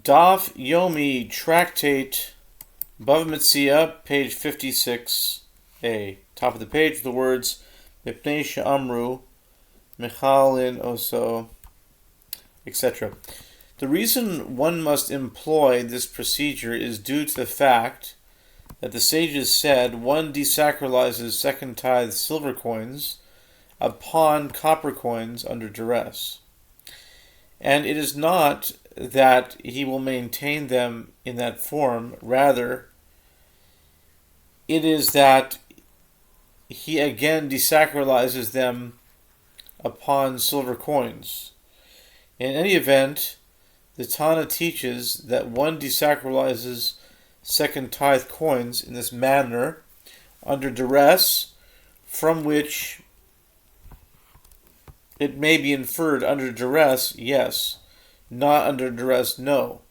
Daf Yomi Tractate Bava Metzia, page 56a. Top of the page, the words Mipnei She'amru, Mechalin Oso, etc. The reason one must employ this procedure is due to the fact that the sages said one desacralizes second tithe silver coins upon copper coins under duress. And it is not that he will maintain them in that form, rather, it is that he again desacralizes them upon silver coins. In any event, the Tana teaches that one desacralizes second tithe coins in this manner under duress, from which it may be inferred under duress, yes, not under duress, no.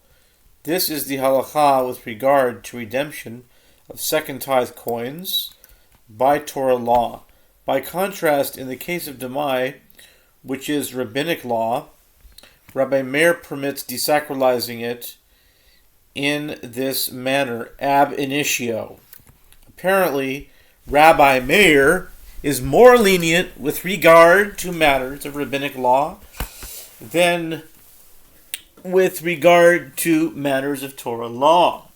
This is the halakha with regard to redemption of second tithe coins by Torah law. By contrast, in the case of demai, which is rabbinic law, Rabbi Meir permits desacralizing it in this manner, ab initio. Apparently, Rabbi Meir is more lenient with regard to matters of rabbinic law than with regard to matters of Torah law.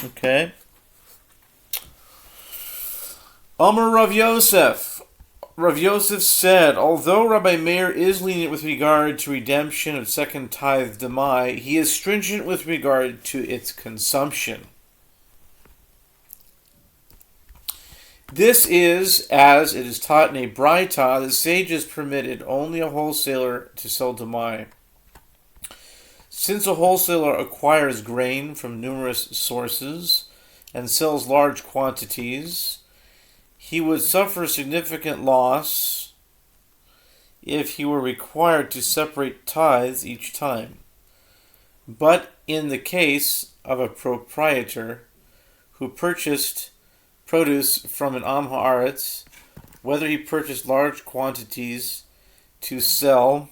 Okay. Amar Rav Yosef. Rav Yosef said, although Rabbi Meir is lenient with regard to redemption of second tithe demai, he is stringent with regard to its consumption. This is, as it is taught in a Braita, the sages permitted only a wholesaler to sell demai. Since a wholesaler acquires grain from numerous sources and sells large quantities, he would suffer significant loss if he were required to separate tithes each time. But in the case of a proprietor who purchased produce from an Am Haaretz, whether he purchased large quantities to sell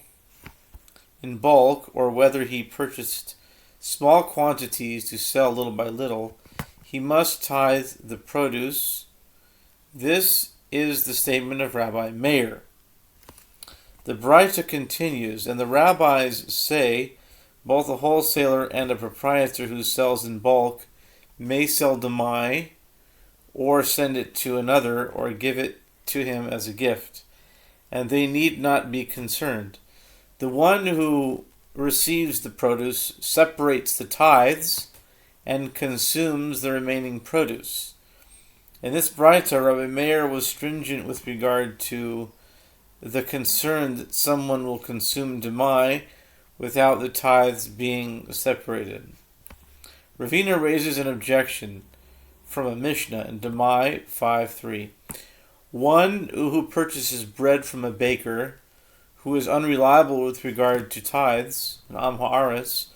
in bulk or whether he purchased small quantities to sell little by little, he must tithe the produce. This is the statement of Rabbi Meir. The Braita continues, and the rabbis say both a wholesaler and a proprietor who sells in bulk may sell demai, or send it to another, or give it to him as a gift, and they need not be concerned. The one who receives the produce separates the tithes and consumes the remaining produce. In this Braita, Rabbi Meir was stringent with regard to the concern that someone will consume demai without the tithes being separated. Ravina raises an objection from a Mishnah in Demai 5:3. One who purchases bread from a baker who is unreliable with regard to tithes, an Am Haaretz,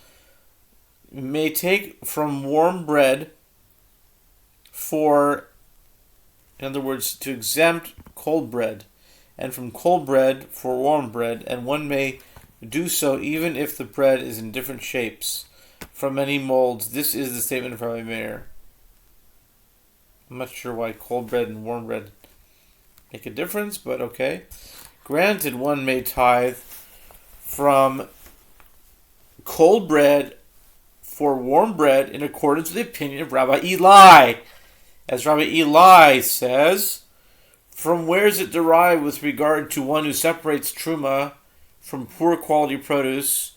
may take from warm bread in other words, to exempt cold bread, and from cold bread for warm bread, and one may do so even if the bread is in different shapes from many molds. This is the statement of Rabbi Meir. I'm not sure why cold bread and warm bread make a difference, but okay. Granted, one may tithe from cold bread for warm bread in accordance with the opinion of Rabbi Eli. As Rabbi Eli says, from where is it derived with regard to one who separates truma from poor quality produce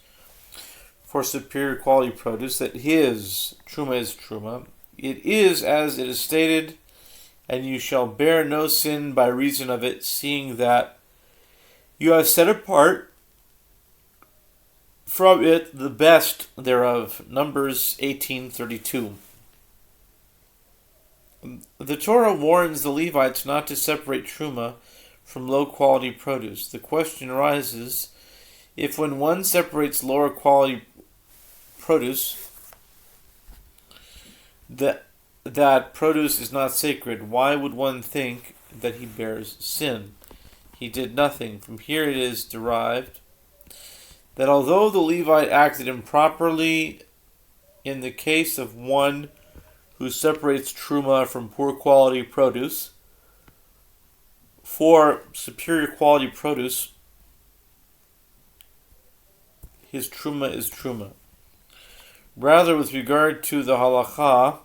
for superior quality produce, that his truma is truma? It is as it is stated, and you shall bear no sin by reason of it, seeing that you have set apart from it the best thereof. Numbers 18:32. The Torah warns the Levites not to separate truma from low-quality produce. The question arises, if when one separates lower quality produce, that produce is not sacred, why would one think that he bears sin? He did nothing. From here it is derived that although the Levite acted improperly in the case of one who separates truma from poor quality produce, for superior quality produce, his truma is truma. Rather, with regard to the halacha,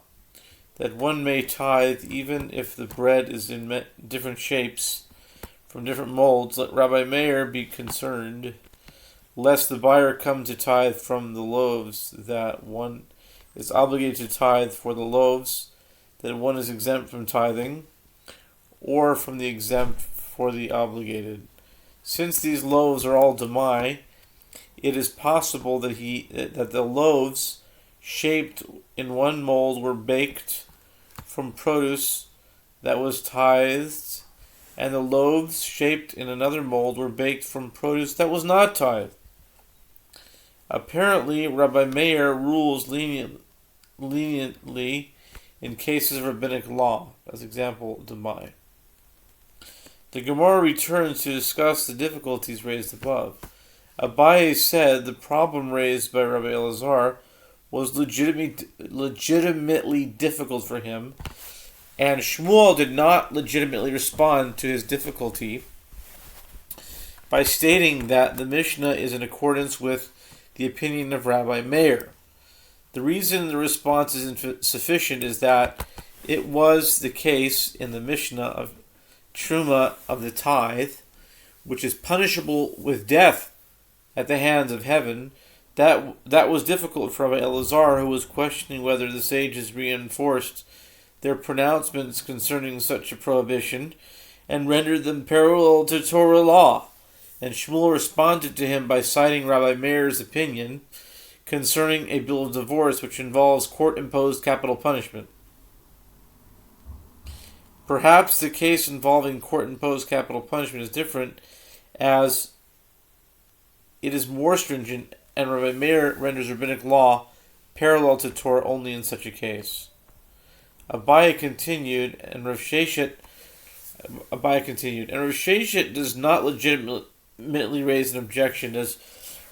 that one may tithe even if the bread is in different shapes, from different molds, let Rabbi Meir be concerned, lest the buyer come to tithe from the loaves that one is obligated to tithe for the loaves that one is exempt from tithing, or from the exempt for the obligated. Since these loaves are all demai, it is possible that the loaves shaped in one mold were baked from produce that was tithed, and the loaves shaped in another mold were baked from produce that was not tithed. Apparently, Rabbi Meir rules leniently in cases of rabbinic law, as example, demai. The Gemara returns to discuss the difficulties raised above. Abaye said the problem raised by Rabbi Elazar was legitimately difficult for him, and Shmuel did not legitimately respond to his difficulty by stating that the Mishnah is in accordance with the opinion of Rabbi Meir. The reason the response is insufficient is that it was the case in the Mishnah of Truma of the tithe, which is punishable with death at the hands of heaven, that was difficult for Rabbi Elazar, who was questioning whether the sages reinforced their pronouncements concerning such a prohibition and rendered them parallel to Torah law. And Shmuel responded to him by citing Rabbi Meir's opinion concerning a bill of divorce which involves court-imposed capital punishment. Perhaps the case involving court-imposed capital punishment is different, as it is more stringent, and Rabbi Meir renders rabbinic law parallel to Torah only in such a case. Abaye continued, and Rav Sheshet does not legitimately raise an objection, as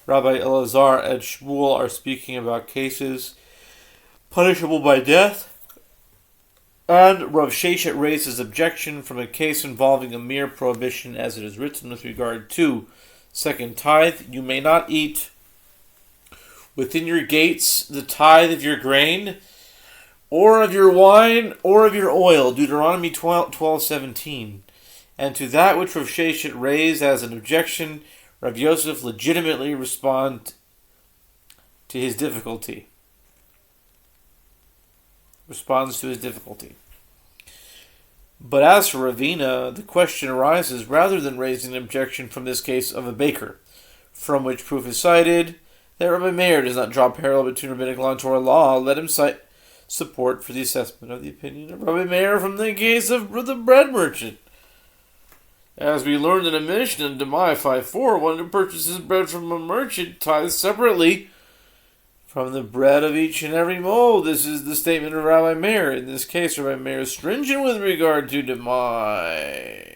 Rabbi Elazar and Shmuel are speaking about cases punishable by death, and Rav Sheshet raises objection from a case involving a mere prohibition, as it is written with regard to second tithe. You may not eat within your gates the tithe of your grain, or of your wine, or of your oil. Deuteronomy 12:17. And to that which Rav Sheshet raised as an objection, Rav Yosef legitimately responds to his difficulty. But as for Ravina, the question arises, rather than raising an objection from this case of a baker, from which proof is cited, that Rabbi Meir does not draw parallel between rabbinic law and Torah law, let him cite support for the assessment of the opinion of Rabbi Meir from the case of the bread merchant. As we learned in a Mishnah in Demai 5:4, one who purchases bread from a merchant tithes separately from the bread of each and every mold. This is the statement of Rabbi Meir. In this case, Rabbi Meir is stringent with regard to Demai.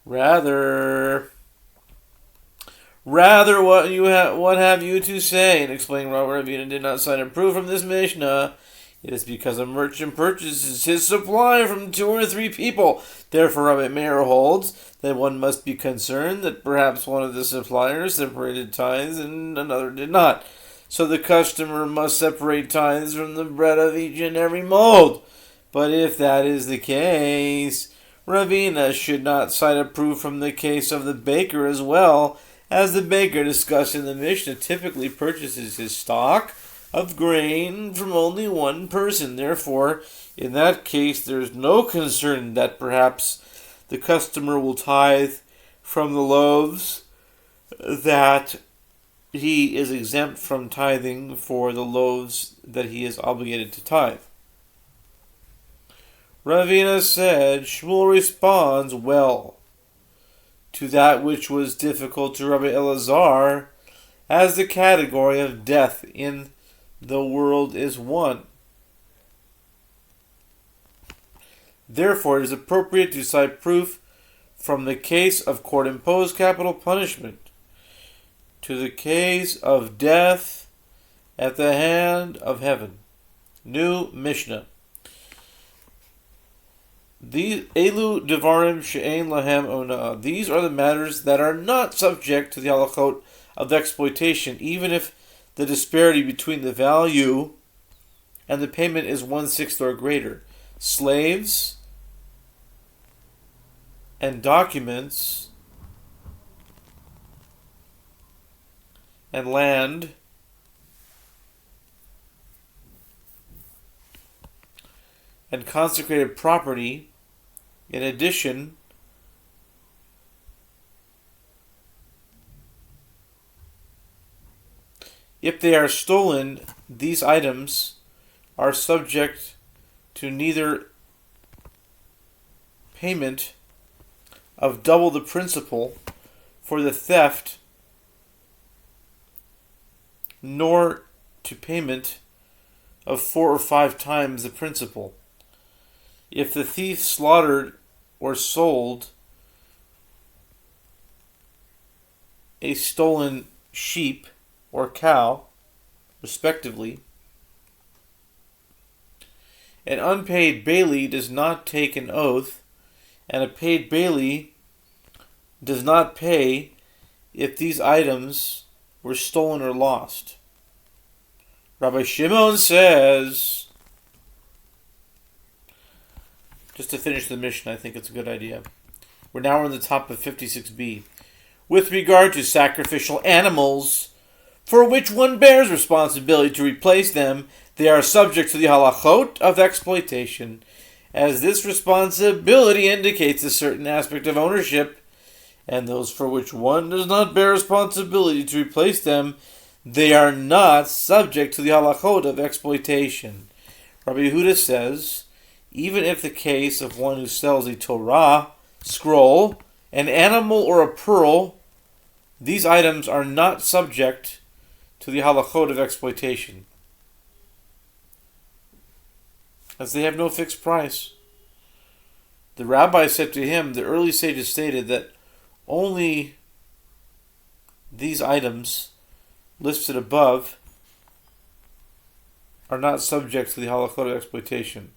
Rather, what have you to say? And explain why Ravina did not cite a proof from this Mishnah. It is because a merchant purchases his supply from 2 or 3 people. Therefore, Rabbi Meir holds that one must be concerned that perhaps one of the suppliers separated tithes and another did not. So the customer must separate tithes from the bread of each and every mold. But if that is the case, Ravina should not cite a proof from the case of the baker as well, as the baker discussed in the Mishnah typically purchases his stock of grain from only one person. Therefore, in that case, there is no concern that perhaps the customer will tithe from the loaves that he is exempt from tithing for the loaves that he is obligated to tithe. Ravina said, Shmuel responds well to that which was difficult to Rabbi Elazar, as the category of death in the world is one. Therefore, it is appropriate to cite proof from the case of court-imposed capital punishment to the case of death at the hand of heaven. New Mishnah. These elu devarim she'ein lahem onah. These are the matters that are not subject to the halachot of exploitation, even if the disparity between the value and the payment is 1/6 or greater. Slaves and documents and land and consecrated property, in addition, if they are stolen, these items are subject to neither payment of double the principal for the theft, nor to payment of 4 or 5 times the principal. If the thief slaughtered or sold a stolen sheep or cow, respectively, an unpaid bailee does not take an oath, and a paid bailee does not pay if these items were stolen or lost. Rabbi Shimon says, just to finish the Mishnah, I think it's a good idea. We're now on the top of 56b. With regard to sacrificial animals, for which one bears responsibility to replace them, they are subject to the halachot of exploitation, as this responsibility indicates a certain aspect of ownership, and those for which one does not bear responsibility to replace them, they are not subject to the halachot of exploitation. Rabbi Yehuda says, even if the case of one who sells a Torah, scroll, an animal, or a pearl, these items are not subject to the halachot of exploitation, as they have no fixed price. The rabbi said to him, the early sages stated that only these items listed above are not subject to the halachot of exploitation.